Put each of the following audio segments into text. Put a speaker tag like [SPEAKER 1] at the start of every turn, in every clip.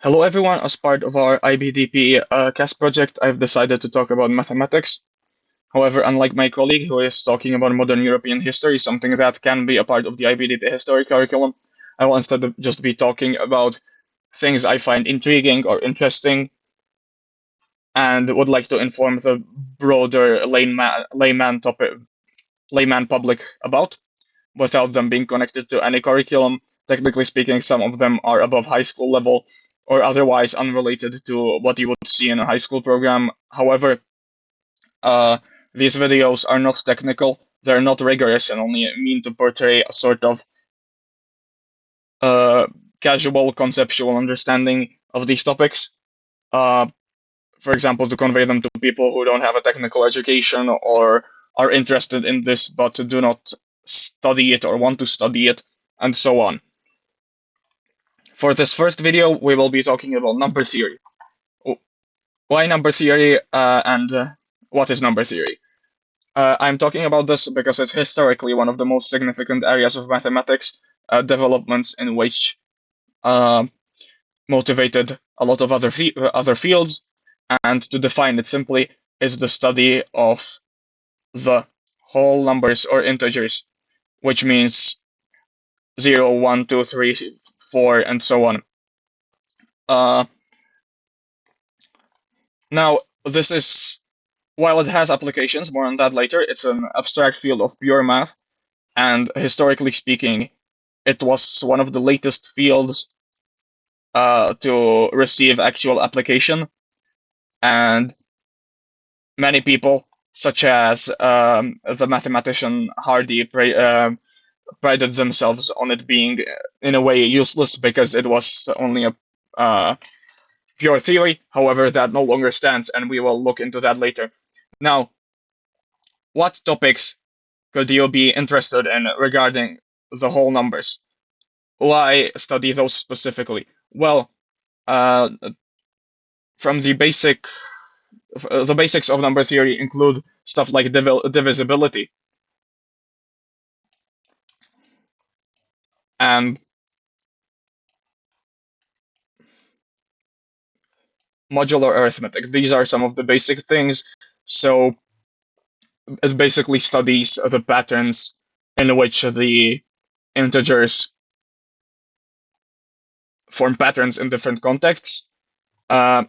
[SPEAKER 1] Hello everyone, as part of our IBDP CAS project, I've decided to talk about mathematics. However, unlike my colleague who is talking about modern European history, something that can be a part of the IBDP history curriculum, I will instead just be talking about things I find intriguing or interesting and would like to inform the broader layman public about, without them being connected to any curriculum. Technically speaking, some of them are above high school level or otherwise unrelated to what you would see in a high school program. However, uh, these videos are not technical, they're not rigorous, and only mean to portray a sort of uh, casual conceptual understanding of these topics. Uh, for example, to convey them to people who don't have a technical education or are interested in this but do not study it or want to study it, and so on. For this first video, we will be talking about number theory. Why number theory and what is number theory? I'm talking about this because it's historically one of the most significant areas of mathematics, developments in which uh, motivated a lot of other fields, and to define it simply, is the study of the whole numbers or integers, which means 0, 1, 2, 3, 4, and so on. Uh, Now, this is, while it has applications, more on that later, it's an abstract field of pure math, and historically speaking, it was one of the latest fields to receive actual application, and many people, such as the mathematician Hardy, prided themselves on it being, in a way, useless because it was only a pure theory. However, that no longer stands, and we will look into that later. Now, what topics could you be interested in regarding the whole numbers? Why study those specifically? Well, uh, from the basics of number theory include stuff like divisibility and modular arithmetic. These are some of the basic things. So it basically studies the patterns in which the integers form patterns in different contexts. Uh,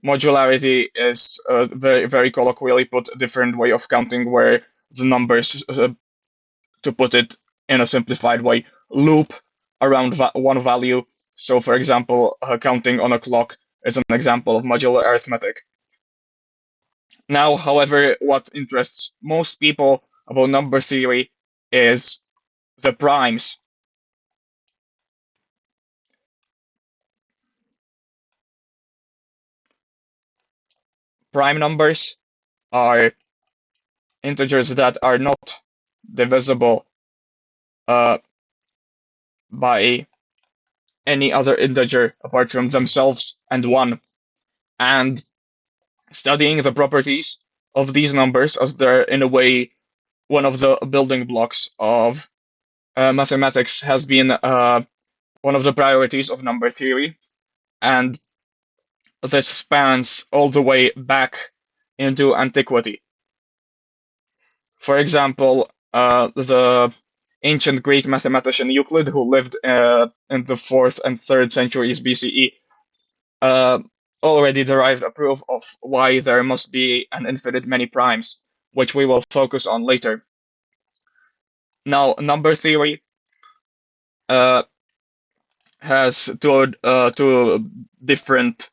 [SPEAKER 1] Modularity is a very colloquially put a different way of counting where the numbers, to put it in a simplified way, loop around one value. So, for example, counting on a clock is an example of modular arithmetic. Now, however, what interests most people about number theory is the primes. Prime numbers are integers that are not divisible uh, by any other integer apart from themselves and 1. And studying the properties of these numbers, as they're in a way one of the building blocks of mathematics, has been one of the priorities of number theory. And this spans all the way back into antiquity. For example, the ancient Greek mathematician Euclid, who lived in the 4th and 3rd centuries BCE, uh, already derived a proof of why there must be an infinite many primes, which we will focus on later. Now, number theory uh, has two different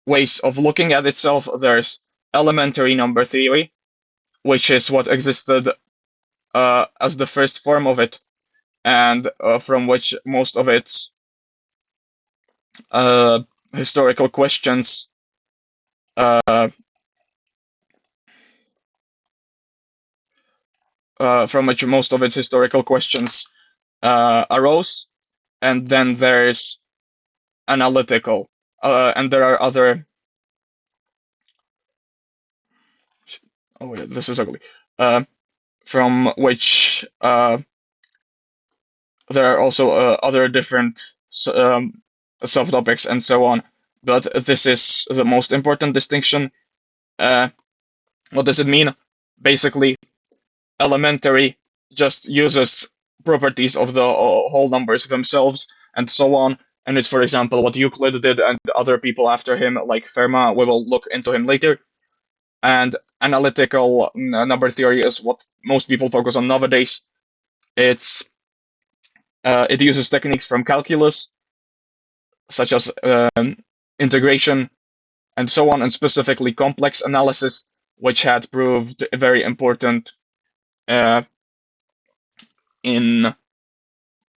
[SPEAKER 1] ways of looking at itself. There's elementary number theory, which is what existed as the first form of it, and from which most of its uh, historical questions from which most of its historical questions arose. And then there's analytical, and there are other. Oh yeah, this is ugly. From which there are also other different subtopics, and so on. But this is the most important distinction. What does it mean? Basically, elementary just uses properties of the whole numbers themselves, and so on. And it's, for example, what Euclid did and other people after him, like Fermat. We will look into him later. And analytical number theory is what most people focus on nowadays. It uses techniques from calculus, such as integration and so on, and specifically complex analysis, which had proved very important in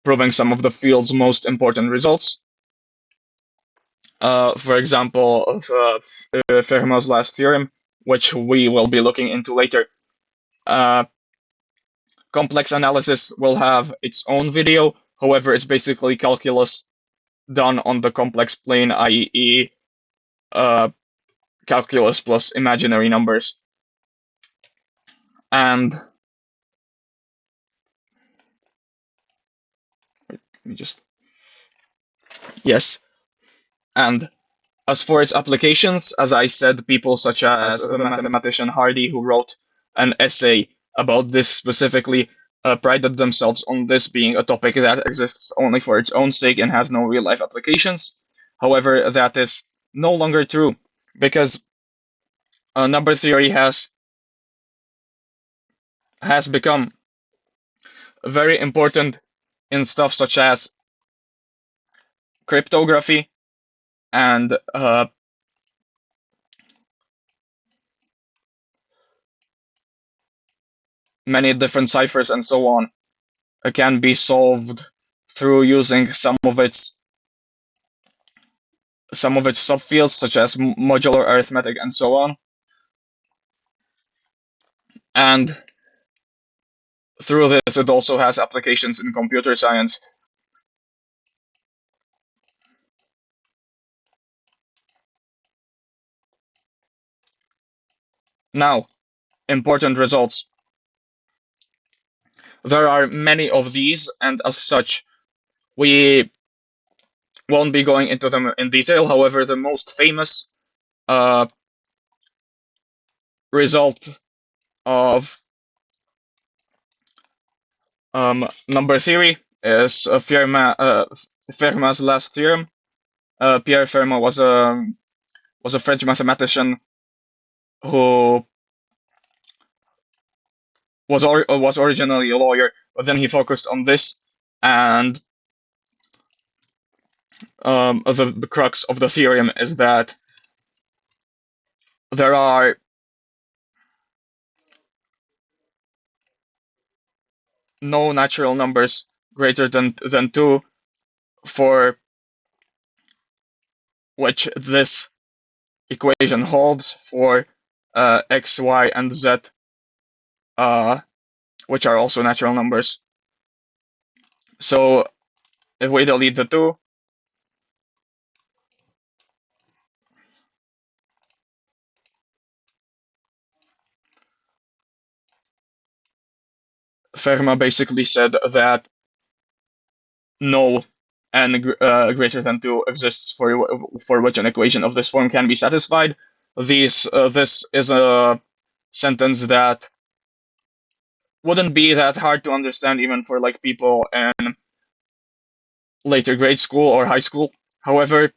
[SPEAKER 1] proving some of the field's most important results. For example, Fermat's last theorem, which we will be looking into later. Complex analysis will have its own video. However, it's basically calculus done on the complex plane, i.e., calculus plus imaginary numbers. And let me just yes. And as for its applications, as I said, people such as the mathematician Hardy, who wrote an essay about this specifically, prided themselves on this being a topic that exists only for its own sake and has no real life applications. However, that is no longer true because number theory has become very important in stuff such as cryptography and many different ciphers and so on can be solved through using some of its subfields, such as modular arithmetic and so on. And through this, it also has applications in computer science. Now, important results. There are many of these, and as such, we won't be going into them in detail. However, the most famous result of number theory is Fermat's last theorem. Pierre Fermat was a French mathematician who was originally a lawyer, but then he focused on this, and the crux of the theorem is that there are no natural numbers greater than 2 for which this equation holds for x, y, and z, which are also natural numbers. So if we delete the 2, Fermat basically said that no n greater than 2 exists for which an equation of this form can be satisfied. This is a sentence that wouldn't be that hard to understand even for like people in later grade school or high school. However,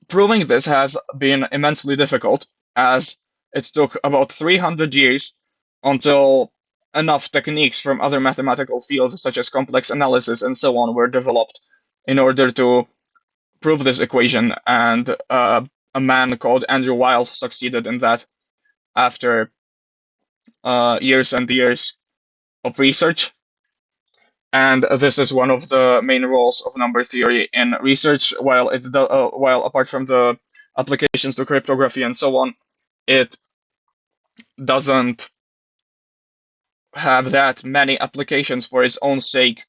[SPEAKER 1] proving this has been immensely difficult, as it took about 300 years until enough techniques from other mathematical fields, such as complex analysis and so on, were developed in order to prove this equation. And a man called Andrew Wiles succeeded in that after years and years of research. And this is one of the main roles of number theory in research. While apart from the applications to cryptography and so on, it doesn't have that many applications for its own sake.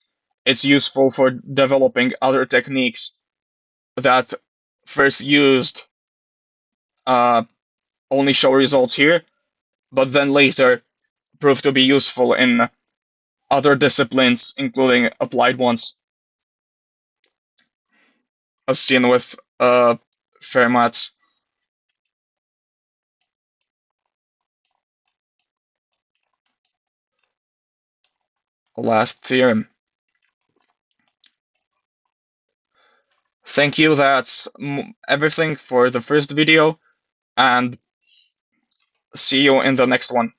[SPEAKER 1] It's useful for developing other techniques that first used only show results here, but then later prove to be useful in other disciplines, including applied ones. as seen with Fermat's last theorem. Thank you, that's everything for the first video, and see you in the next one.